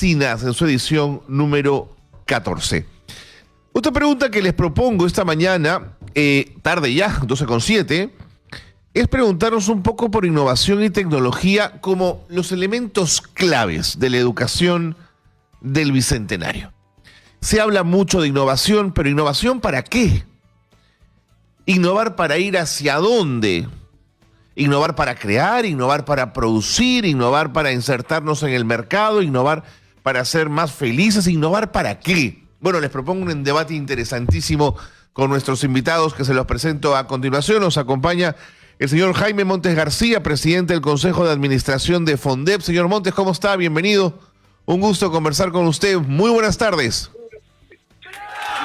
Medicinas en su edición número 14. Otra pregunta que les propongo esta mañana, tarde ya, 12:07, es preguntarnos un poco por innovación y tecnología como los elementos claves de la educación del Bicentenario. Se habla mucho de innovación, pero ¿innovación para qué? ¿Innovar para ir hacia dónde? ¿Innovar para crear? ¿Innovar para producir? ¿Innovar para insertarnos en el mercado? ¿Innovar para ser más felices? ¿Innovar para qué? Bueno, les propongo un debate interesantísimo con nuestros invitados que se los presento a continuación. Nos acompaña el señor Jaime Montes García, presidente del Consejo de Administración de FONDEP. Señor Montes, ¿cómo está? Bienvenido. Un gusto conversar con usted. Muy buenas tardes.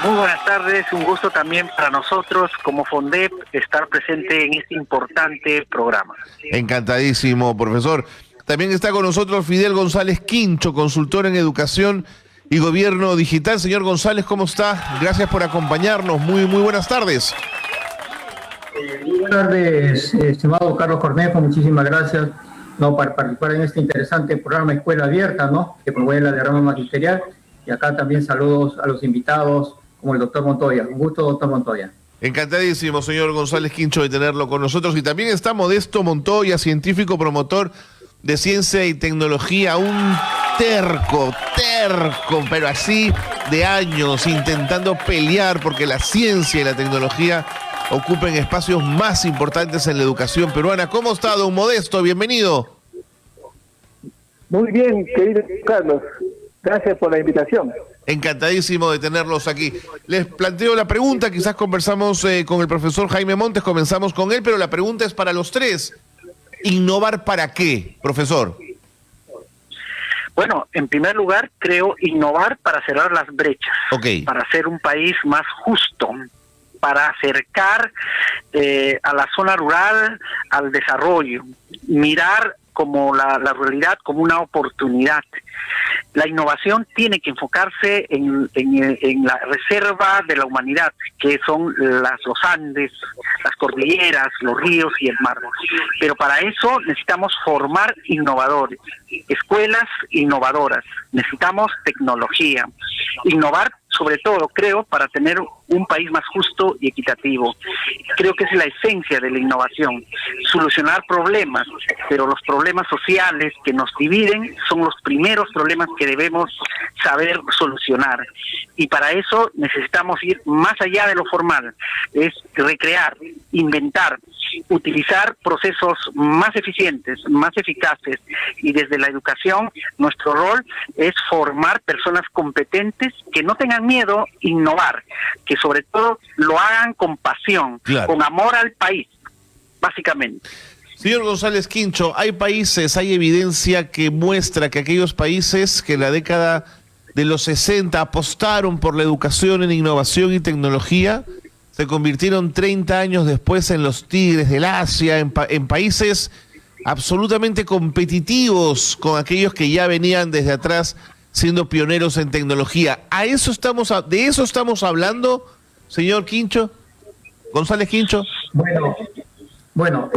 Muy buenas tardes, un gusto también para nosotros como FONDEP estar presente en este importante programa. Encantadísimo, profesor. También está con nosotros Fidel González Quincho, consultor en educación y gobierno digital. Señor González, ¿cómo está? Gracias por acompañarnos. Muy buenas tardes. Muy buenas tardes, estimado Carlos Cornejo, muchísimas gracias por participar en este interesante programa Escuela Abierta, que promueve la derrama magisterial. Y acá también saludos a los invitados, como el doctor Montoya. Un gusto, doctor Montoya. Encantadísimo, señor González Quincho, de tenerlo con nosotros. Y también está Modesto Montoya, científico promotor de ciencia y tecnología, un terco, pero así de años, intentando pelear porque la ciencia y la tecnología ocupen espacios más importantes en la educación peruana. ¿Cómo está, don Modesto? Bienvenido. Muy bien, querido Carlos. Gracias por la invitación. Encantadísimo de tenerlos aquí. Les planteo la pregunta, quizás conversamos con el profesor Jaime Montes, comenzamos con él, pero la pregunta es para los tres. ¿Innovar para qué, profesor? Bueno, en primer lugar, creo innovar para cerrar las brechas, para hacer un país más justo, para acercar a la zona rural al desarrollo, mirar como la realidad como una oportunidad. La innovación tiene que enfocarse en la reserva de la humanidad, que son los Andes, las cordilleras, los ríos y el mar. Pero para eso necesitamos formar innovadores, escuelas innovadoras, necesitamos tecnología. Innovar, sobre todo, creo, para tener un país más justo y equitativo. Creo que es la esencia de la innovación, solucionar problemas, pero los problemas sociales que nos dividen son los primeros problemas que debemos saber solucionar. Y para eso necesitamos ir más allá de lo formal, es recrear, inventar, utilizar procesos más eficientes, más eficaces, y desde la educación nuestro rol es formar personas competentes que no tengan miedo a innovar, que sobre todo lo hagan con pasión, claro, con amor al país, básicamente. Señor González Quincho, hay países, hay evidencia que muestra que aquellos países que en la década de los 60 apostaron por la educación en innovación y tecnología, se convirtieron 30 años después en los tigres del Asia, en países absolutamente competitivos con aquellos que ya venían desde atrás siendo pioneros en tecnología. ¿De eso estamos hablando, señor Quincho? González Quincho. Bueno,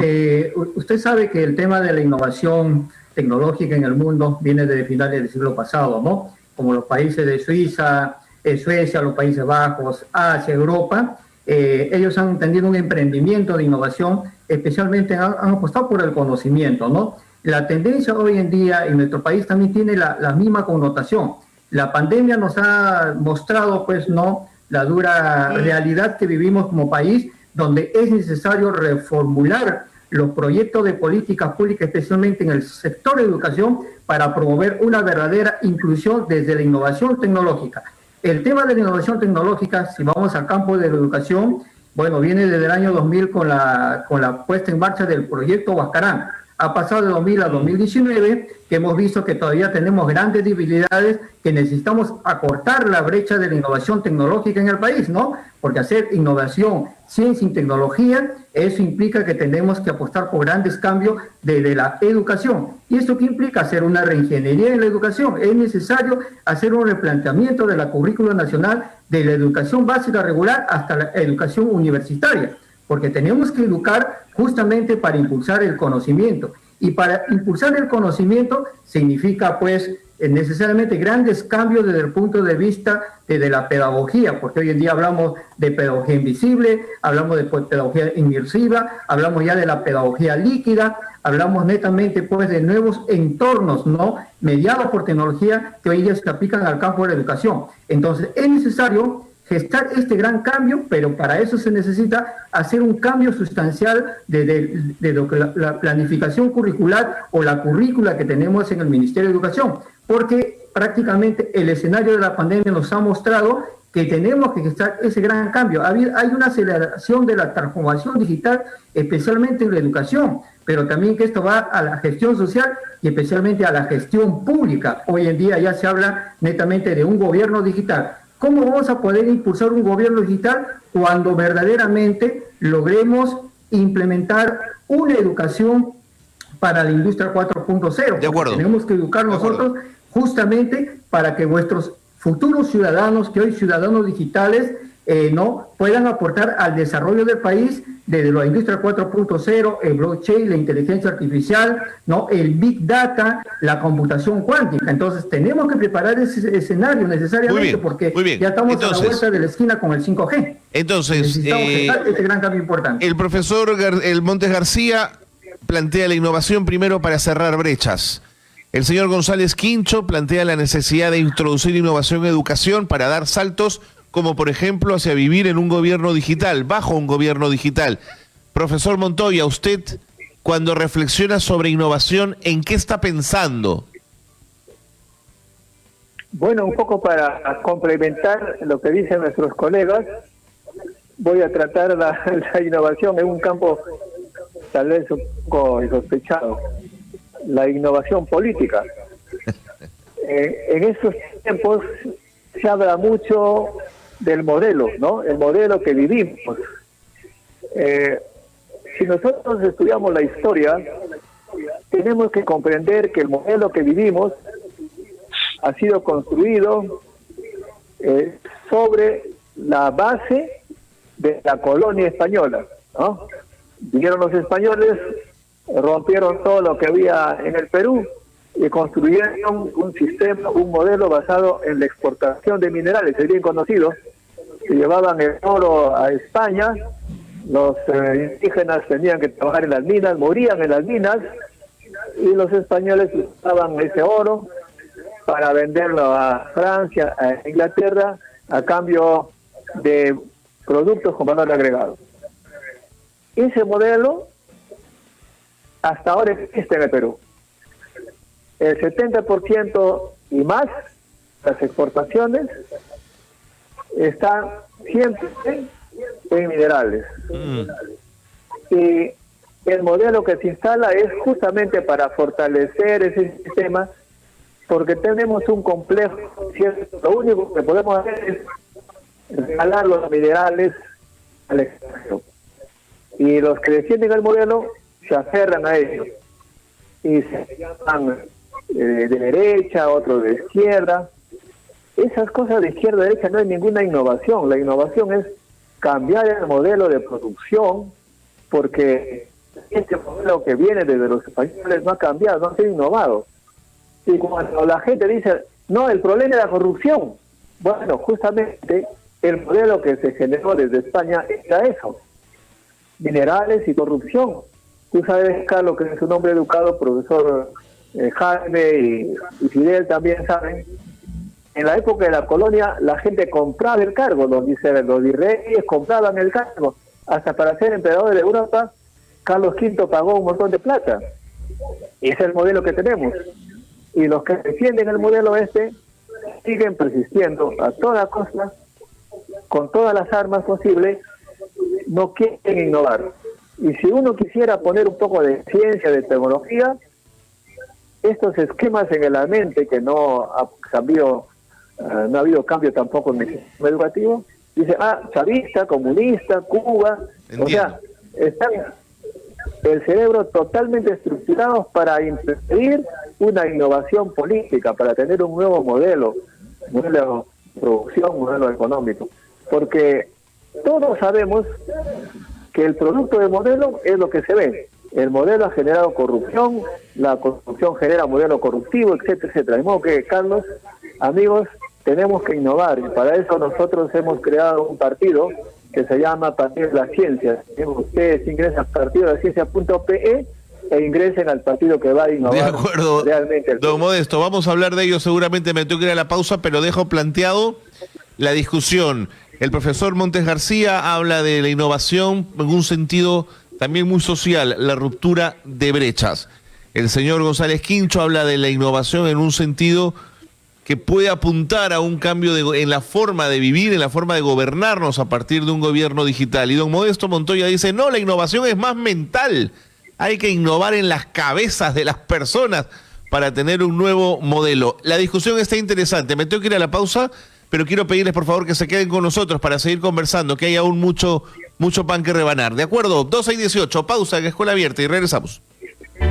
usted sabe que el tema de la innovación tecnológica en el mundo viene desde finales del siglo pasado, ¿no? Como los países de Suiza, Suecia, los Países Bajos, Asia, Europa. Ellos han tenido un emprendimiento de innovación, especialmente han apostado por el conocimiento, ¿no? La tendencia hoy en día en nuestro país también tiene la misma connotación. La pandemia nos ha mostrado, pues, ¿no?, la dura realidad que vivimos como país, donde es necesario reformular los proyectos de políticas públicas, especialmente en el sector de educación, para promover una verdadera inclusión desde la innovación tecnológica. El tema de la innovación tecnológica, si vamos al campo de la educación, bueno, viene desde el año 2000 con la puesta en marcha del proyecto Huascarán. Ha pasado de 2000 a 2019, que hemos visto que todavía tenemos grandes debilidades, que necesitamos acortar la brecha de la innovación tecnológica en el país, ¿no? Porque hacer innovación, ciencia y tecnología, eso implica que tenemos que apostar por grandes cambios de la educación. ¿Y esto qué implica? Hacer una reingeniería en la educación. Es necesario hacer un replanteamiento de la currícula nacional de la educación básica regular hasta la educación universitaria, porque tenemos que educar justamente para impulsar el conocimiento. Y para impulsar el conocimiento significa, pues, necesariamente grandes cambios desde el punto de vista de la pedagogía, porque hoy en día hablamos de pedagogía invisible, hablamos de pedagogía inmersiva, hablamos ya de la pedagogía líquida, hablamos netamente pues de nuevos entornos, ¿no?, mediados por tecnología que hoy día se aplican al campo de la educación. Entonces es necesario gestar este gran cambio, pero para eso se necesita hacer un cambio sustancial de lo que la planificación curricular o la currícula que tenemos en el Ministerio de Educación, porque prácticamente el escenario de la pandemia nos ha mostrado que tenemos que gestar ese gran cambio. Hay una aceleración de la transformación digital, especialmente en la educación, pero también que esto va a la gestión social y especialmente a la gestión pública. Hoy en día ya se habla netamente de un gobierno digital. ¿Cómo vamos a poder impulsar un gobierno digital cuando verdaderamente logremos implementar una educación para la industria 4.0? De acuerdo. Tenemos que educar nosotros justamente para que vuestros futuros ciudadanos, que hoy ciudadanos digitales, no puedan aportar al desarrollo del país desde la industria 4.0, el blockchain, la inteligencia artificial, no, el big data, la computación cuántica. Entonces tenemos que preparar ese escenario necesariamente, porque ya estamos a la vuelta de la esquina con el 5G. Entonces, necesitamos este gran cambio importante. El profesor el Montes García plantea la innovación primero para cerrar brechas. El señor González Quincho plantea la necesidad de introducir innovación en educación para dar saltos, como por ejemplo hacia vivir en un gobierno digital, bajo un gobierno digital. Profesor Montoya, usted cuando reflexiona sobre innovación, ¿en qué está pensando? Bueno, un poco para complementar lo que dicen nuestros colegas, voy a tratar la innovación en un campo tal vez un poco insospechado, la innovación política. En estos tiempos se habla mucho del modelo, ¿no? El modelo que vivimos. Si nosotros estudiamos la historia, tenemos que comprender que el modelo que vivimos ha sido construido sobre la base de la colonia española, ¿no? Vinieron los españoles, rompieron todo lo que había en el Perú y construyeron un sistema, un modelo basado en la exportación de minerales, es bien conocido, que llevaban el oro a España, los indígenas tenían que trabajar en las minas, morían en las minas, y los españoles usaban ese oro para venderlo a Francia, a Inglaterra, a cambio de productos con valor agregado. Ese modelo hasta ahora existe en el Perú. El 70% y más de las exportaciones están siempre en minerales. Y el modelo que se instala es justamente para fortalecer ese sistema, porque tenemos un complejo, ¿cierto? Lo único que podemos hacer es regalar los minerales al extranjero. Y los que defienden el modelo se aferran a ello. Y se llaman de derecha, otros de izquierda. Esas cosas de izquierda a derecha no hay ninguna innovación. La innovación es cambiar el modelo de producción, porque este modelo que viene desde los españoles no ha cambiado, no ha sido innovado. Y cuando la gente dice, no, el problema es la corrupción, bueno, justamente el modelo que se generó desde España era eso, minerales y corrupción. Tú sabes, Carlos, que es un hombre educado, profesor Jaime y Fidel también saben, en la época de la colonia la gente compraba el cargo, los virreyes compraban el cargo, hasta para ser emperador de Europa, Carlos V pagó un montón de plata. Ese es el modelo que tenemos. Y los que defienden el modelo siguen persistiendo a toda costa, con todas las armas posibles, no quieren innovar. Y si uno quisiera poner un poco de ciencia, de tecnología, estos esquemas en la mente que no ha cambiado, no ha habido cambio tampoco en el sistema educativo, dice, chavista, comunista, Cuba, entiendo. O sea, están el cerebro totalmente estructurados para impedir una innovación política, para tener un nuevo modelo de producción, modelo económico. Porque todos sabemos que el producto de modelo es lo que se ve. El modelo ha generado corrupción, la corrupción genera modelo corruptivo, etcétera, etcétera. De modo que, Carlos, amigos, tenemos que innovar y para eso nosotros hemos creado un partido que se llama Partido de la Ciencia. Ustedes ingresan a partidodelaCiencia.pe e ingresen al partido que va a innovar. De acuerdo, realmente don Modesto, vamos a hablar de ello, seguramente me tengo que ir a la pausa, pero dejo planteado la discusión. El profesor Montes García habla de la innovación en un sentido también muy social, la ruptura de brechas. El señor González Quincho habla de la innovación en un sentido que puede apuntar a un cambio en la forma de vivir, en la forma de gobernarnos a partir de un gobierno digital. Y don Modesto Montoya dice, no, la innovación es más mental. Hay que innovar en las cabezas de las personas para tener un nuevo modelo. La discusión está interesante. Me tengo que ir a la pausa, pero quiero pedirles por favor que se queden con nosotros para seguir conversando, que hay aún mucho pan que rebanar. ¿De acuerdo? 12:18, pausa en Escuela Abierta y regresamos.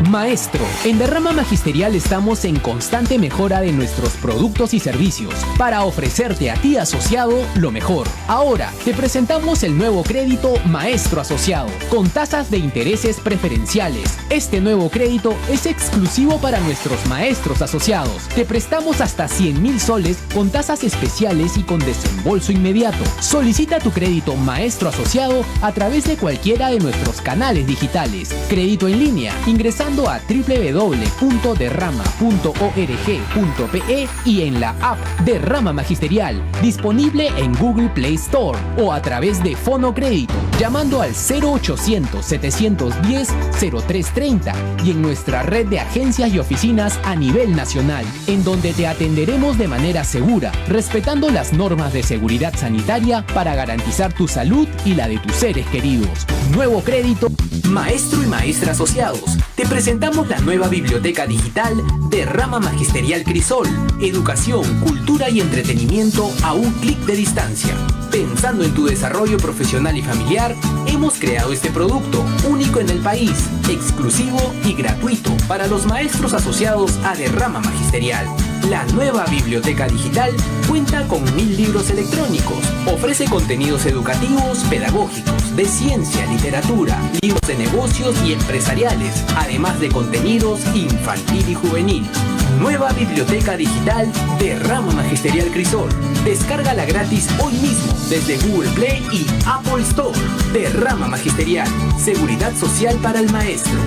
Maestro, en Derrama Magisterial estamos en constante mejora de nuestros productos y servicios para ofrecerte a ti asociado lo mejor. Ahora te presentamos el nuevo crédito Maestro Asociado con tasas de intereses preferenciales. Este nuevo crédito es exclusivo para nuestros maestros asociados. Te prestamos hasta 100.000 soles con tasas especiales y con desembolso inmediato. Solicita tu crédito Maestro Asociado a través de cualquiera de nuestros canales digitales. Crédito en línea, ingresando a www.derrama.org.pe y en la app Derrama Magisterial, disponible en Google Play Store o a través de Fono Crédito, llamando al 0800-710-0330 y en nuestra red de agencias y oficinas a nivel nacional, en donde te atenderemos de manera segura, respetando las normas de seguridad sanitaria para garantizar tu salud y la de tus seres queridos. Nuevo crédito, maestro y maestra asociados. Te presentamos la nueva biblioteca digital Derrama Magisterial Crisol. Educación, cultura y entretenimiento a un clic de distancia. Pensando en tu desarrollo profesional y familiar, hemos creado este producto, único en el país, exclusivo y gratuito para los maestros asociados a Derrama Magisterial. La nueva biblioteca digital cuenta con 1000 libros electrónicos, ofrece contenidos educativos, pedagógicos, de ciencia, literatura, libros de negocios y empresariales, además de contenidos infantil y juvenil. Nueva biblioteca digital Derrama Magisterial Crisol. Descárgala gratis hoy mismo desde Google Play y Apple Store. Derrama Magisterial. Seguridad social para el maestro.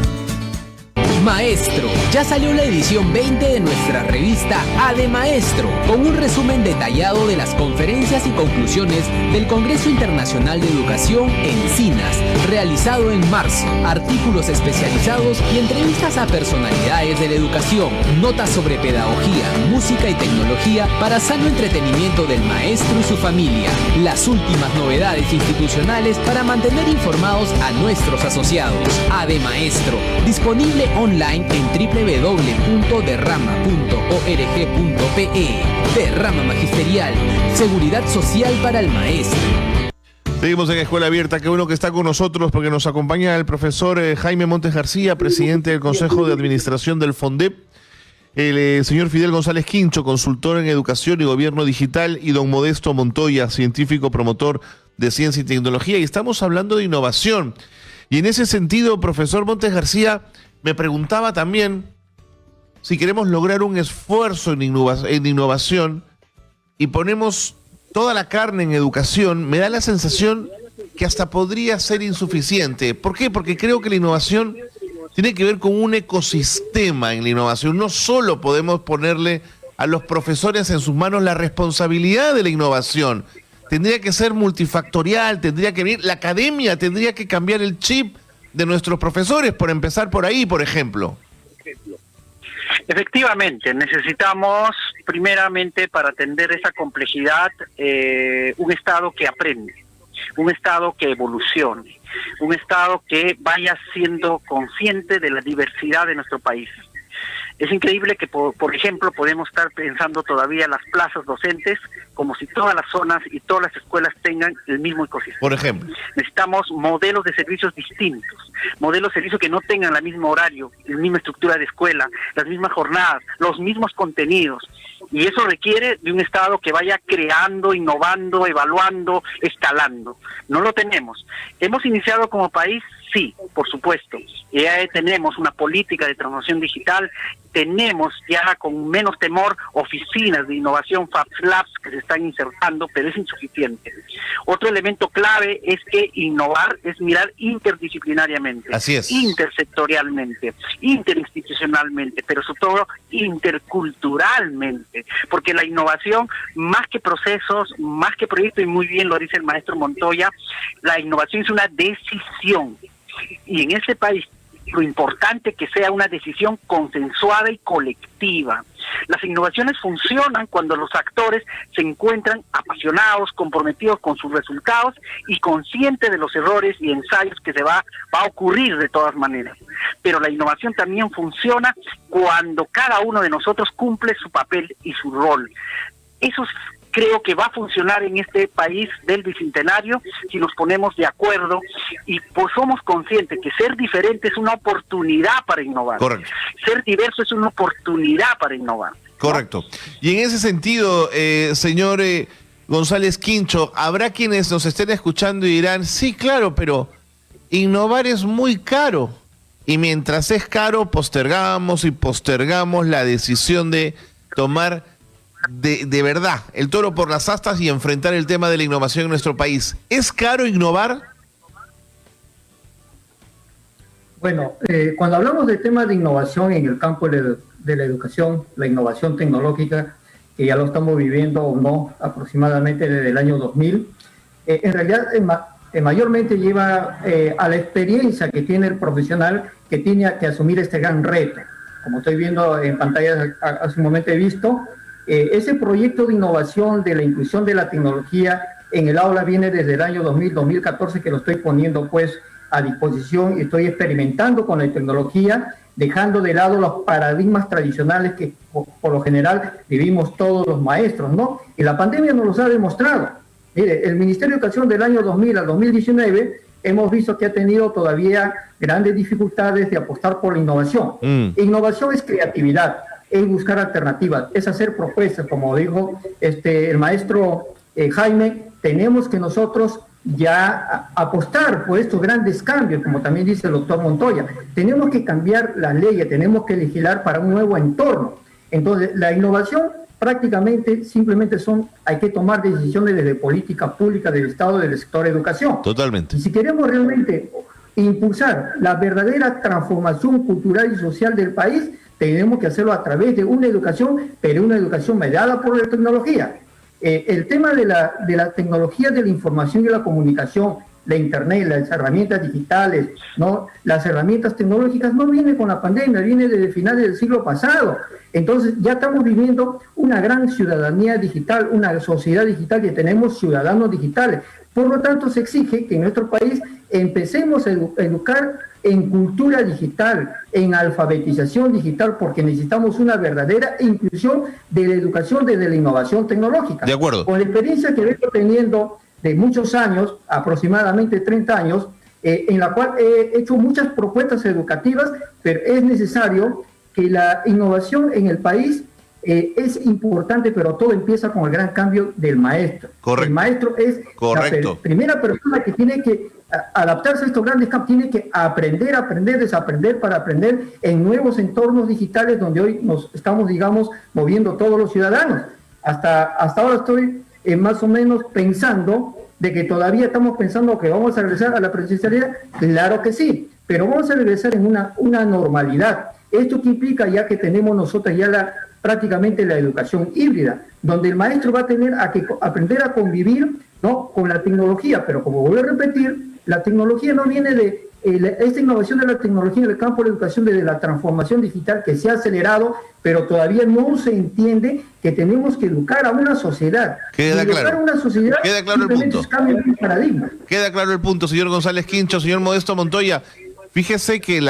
Maestro, ya salió la edición 20 de nuestra revista ADE Maestro, con un resumen detallado de las conferencias y conclusiones del Congreso Internacional de Educación en CINAS, realizado en marzo, artículos especializados y entrevistas a personalidades de la educación, notas sobre pedagogía, música y tecnología para sano entretenimiento del maestro y su familia, las últimas novedades institucionales para mantener informados a nuestros asociados. ADE Maestro, disponible online en www.derrama.org.pe. Derrama Magisterial, seguridad social para el maestro. Seguimos en Escuela Abierta, qué bueno que está con nosotros porque nos acompaña el profesor Jaime Montes García, presidente del Consejo de Administración del FONDEP, el señor Fidel González Quincho, consultor en Educación y Gobierno Digital, y don Modesto Montoya, científico promotor de ciencia y tecnología, y estamos hablando de innovación. Y en ese sentido, profesor Montes García, me preguntaba también si queremos lograr un esfuerzo en innovación y ponemos toda la carne en educación, me da la sensación que hasta podría ser insuficiente. ¿Por qué? Porque creo que la innovación tiene que ver con un ecosistema en la innovación. No solo podemos ponerle a los profesores en sus manos la responsabilidad de la innovación. Tendría que ser multifactorial, tendría que venir, la academia tendría que cambiar el chip de nuestros profesores, por empezar por ahí, por ejemplo. Efectivamente, necesitamos primeramente para atender esa complejidad un Estado que aprende, un Estado que evolucione, un Estado que vaya siendo consciente de la diversidad de nuestro país. Es increíble que, por ejemplo, podemos estar pensando todavía las plazas docentes como si todas las zonas y todas las escuelas tengan el mismo ecosistema. Por ejemplo. Necesitamos modelos de servicios distintos, modelos de servicios que no tengan el mismo horario, la misma estructura de escuela, las mismas jornadas, los mismos contenidos. Y eso requiere de un Estado que vaya creando, innovando, evaluando, escalando. No lo tenemos. ¿Hemos iniciado como país? Sí, por supuesto. Ya tenemos una política de transformación digital, tenemos ya con menos temor oficinas de innovación, Fab Labs, que se están insertando, pero es insuficiente. Otro elemento clave es que innovar es mirar interdisciplinariamente, así es, intersectorialmente, interinstitucionalmente, pero sobre todo interculturalmente, porque la innovación, más que procesos, más que proyectos, y muy bien lo dice el maestro Montoya, la innovación es una decisión. Y en este país, lo importante que sea una decisión consensuada y colectiva. Las innovaciones funcionan cuando los actores se encuentran apasionados, comprometidos con sus resultados y conscientes de los errores y ensayos que se va a ocurrir de todas maneras. Pero la innovación también funciona cuando cada uno de nosotros cumple su papel y su rol. Eso creo que va a funcionar en este país del Bicentenario si nos ponemos de acuerdo y pues somos conscientes que ser diferente es una oportunidad para innovar. Correcto. Ser diverso es una oportunidad para innovar. Correcto. Y en ese sentido, señor González Quincho, habrá quienes nos estén escuchando y dirán, sí, claro, pero innovar es muy caro. Y mientras es caro, postergamos y postergamos la decisión de tomar de verdad el toro por las astas y enfrentar el tema de la innovación en nuestro país. ¿Es caro innovar? Bueno, cuando hablamos del tema de innovación en el campo de la educación, la innovación tecnológica, que ya lo estamos viviendo o no aproximadamente desde el año 2000, en realidad mayormente lleva a la experiencia que tiene el profesional que tiene que asumir este gran reto. Como estoy viendo en pantalla, hace un momento he visto, ese proyecto de innovación de la inclusión de la tecnología en el aula viene desde el año 2000-2014 que lo estoy poniendo pues a disposición y estoy experimentando con la tecnología, dejando de lado los paradigmas tradicionales que por lo general vivimos todos los maestros, ¿no? Y la pandemia nos los ha demostrado. Mire, el Ministerio de Educación del año 2000 al 2019 hemos visto que ha tenido todavía grandes dificultades de apostar por la innovación. Innovación es creatividad, es buscar alternativas, es hacer propuestas, como dijo el maestro Jaime, tenemos que nosotros ya apostar por estos grandes cambios, como también dice el doctor Montoya. Tenemos que cambiar las leyes, tenemos que legislar para un nuevo entorno. Entonces, la innovación prácticamente simplemente hay que tomar decisiones desde política pública del Estado, del sector de educación. Totalmente. Y si queremos realmente impulsar la verdadera transformación cultural y social del país, tenemos que hacerlo a través de una educación, pero una educación mediada por la tecnología. El tema de la tecnología de la información y la comunicación, la internet, las herramientas digitales, ¿no? Las herramientas tecnológicas no viene con la pandemia, viene desde finales del siglo pasado. Entonces ya estamos viviendo una gran ciudadanía digital, una sociedad digital y tenemos ciudadanos digitales. Por lo tanto, se exige que en nuestro país empecemos a educar en cultura digital, en alfabetización digital, porque necesitamos una verdadera inclusión de la educación desde la innovación tecnológica. De acuerdo. Con la experiencia que vengo teniendo de muchos años, aproximadamente 30 años, en la cual he hecho muchas propuestas educativas, pero es necesario que la innovación en el país es importante, pero todo empieza con el gran cambio del maestro. Correcto. El maestro es la primera persona que tiene que adaptarse a estos grandes campos, tiene que aprender, desaprender para aprender en nuevos entornos digitales donde hoy nos estamos, digamos, moviendo todos los ciudadanos. Hasta ahora estoy más o menos pensando de que todavía estamos pensando que vamos a regresar a la presencialidad. Claro que sí, pero vamos a regresar en una normalidad. Esto que implica ya que tenemos nosotros ya prácticamente la educación híbrida, donde el maestro va a tener que aprender a convivir, ¿no?, con la tecnología, pero como vuelvo a repetir, la tecnología no viene de esta innovación de la tecnología en el campo de la educación, desde la transformación digital que se ha acelerado, pero todavía no se entiende que tenemos que educar a una sociedad. Queda claro. A una sociedad, queda claro el punto. Paradigma. Queda claro el punto, señor González Quincho, señor Modesto Montoya. Fíjese que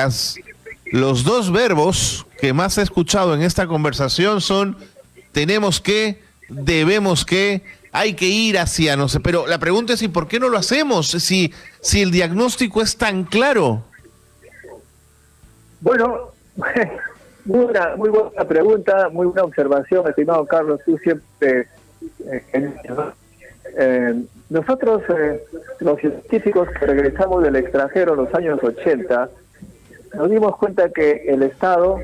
los dos verbos que más he escuchado en esta conversación son tenemos que, debemos que, hay que ir hacia, no sé, pero la pregunta es, ¿y por qué no lo hacemos? Si el diagnóstico es tan claro. Bueno, Muy buena pregunta, muy buena observación, estimado Carlos. Tú siempre... nosotros, los científicos que regresamos del extranjero en los años 80, nos dimos cuenta que el Estado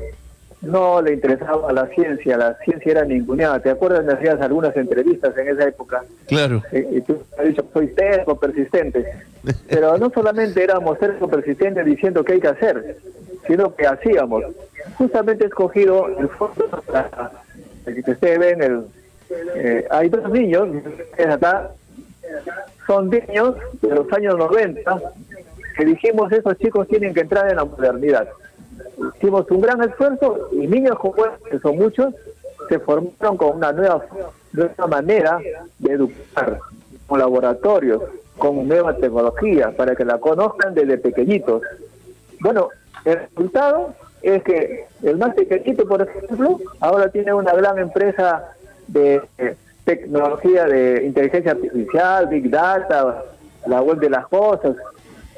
no le interesaba la ciencia era ninguneada. ¿Te acuerdas? Me hacías algunas entrevistas en esa época. Claro. Y tú has dicho, soy terco, persistente. Pero no solamente éramos terco, persistentes diciendo qué hay que hacer, sino que hacíamos. Justamente he escogido el fondo para que ustedes ven, hay dos niños, acá, son niños de los años 90, que dijimos, esos chicos tienen que entrar en la modernidad. Hicimos un gran esfuerzo y niños como estos, que son muchos, se formaron con una nueva manera de educar, con laboratorios, con nueva tecnología, para que la conozcan desde pequeñitos. Bueno, el resultado es que el más pequeñito, por ejemplo, ahora tiene una gran empresa de tecnología de inteligencia artificial, Big Data, la web de las cosas,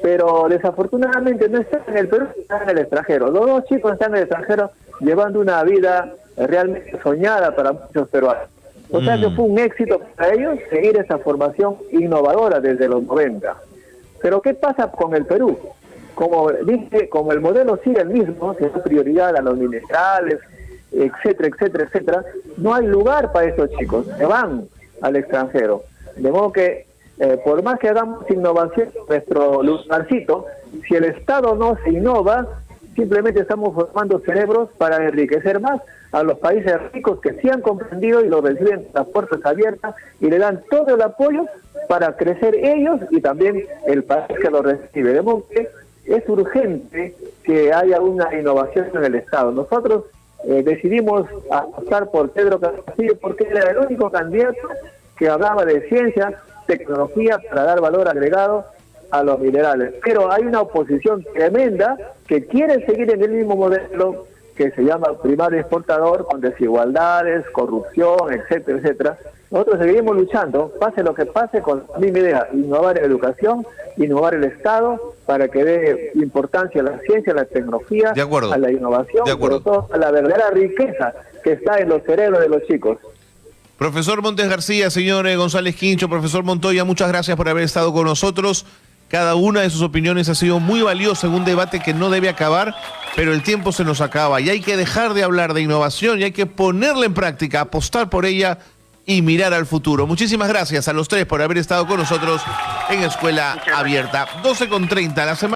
pero desafortunadamente no está en el Perú, está en el extranjero. Los dos chicos están en el extranjero llevando una vida realmente soñada para muchos peruanos. O sea que fue un éxito para ellos seguir esa formación innovadora desde los 90. Pero ¿qué pasa con el Perú? Como dije, como el modelo sigue el mismo, que es prioridad a los minerales, etcétera, etcétera, etcétera, no hay lugar para estos chicos, se van al extranjero. De modo que por más que hagamos innovación en nuestro lugarcito, si el Estado no se innova, simplemente estamos formando cerebros para enriquecer más a los países ricos que sí han comprendido y lo reciben las puertas abiertas y le dan todo el apoyo para crecer ellos y también el país que lo recibe. De modo que es urgente que haya una innovación en el Estado. Nosotros decidimos apostar por Pedro Castillo porque era el único candidato que hablaba de ciencia, tecnología para dar valor agregado a los minerales. Pero hay una oposición tremenda que quiere seguir en el mismo modelo que se llama primario exportador, con desigualdades, corrupción, etcétera, etcétera. Nosotros seguimos luchando, pase lo que pase, con la misma idea, innovar en educación, innovar el Estado, para que dé importancia a la ciencia, a la tecnología, a la innovación, sobre todo a la verdadera riqueza que está en los cerebros de los chicos. Profesor Montes García, señor González Quincho, profesor Montoya, muchas gracias por haber estado con nosotros. Cada una de sus opiniones ha sido muy valiosa en un debate que no debe acabar, pero el tiempo se nos acaba y hay que dejar de hablar de innovación y hay que ponerla en práctica, apostar por ella y mirar al futuro. Muchísimas gracias a los tres por haber estado con nosotros en Escuela Abierta. 12:30 la semana.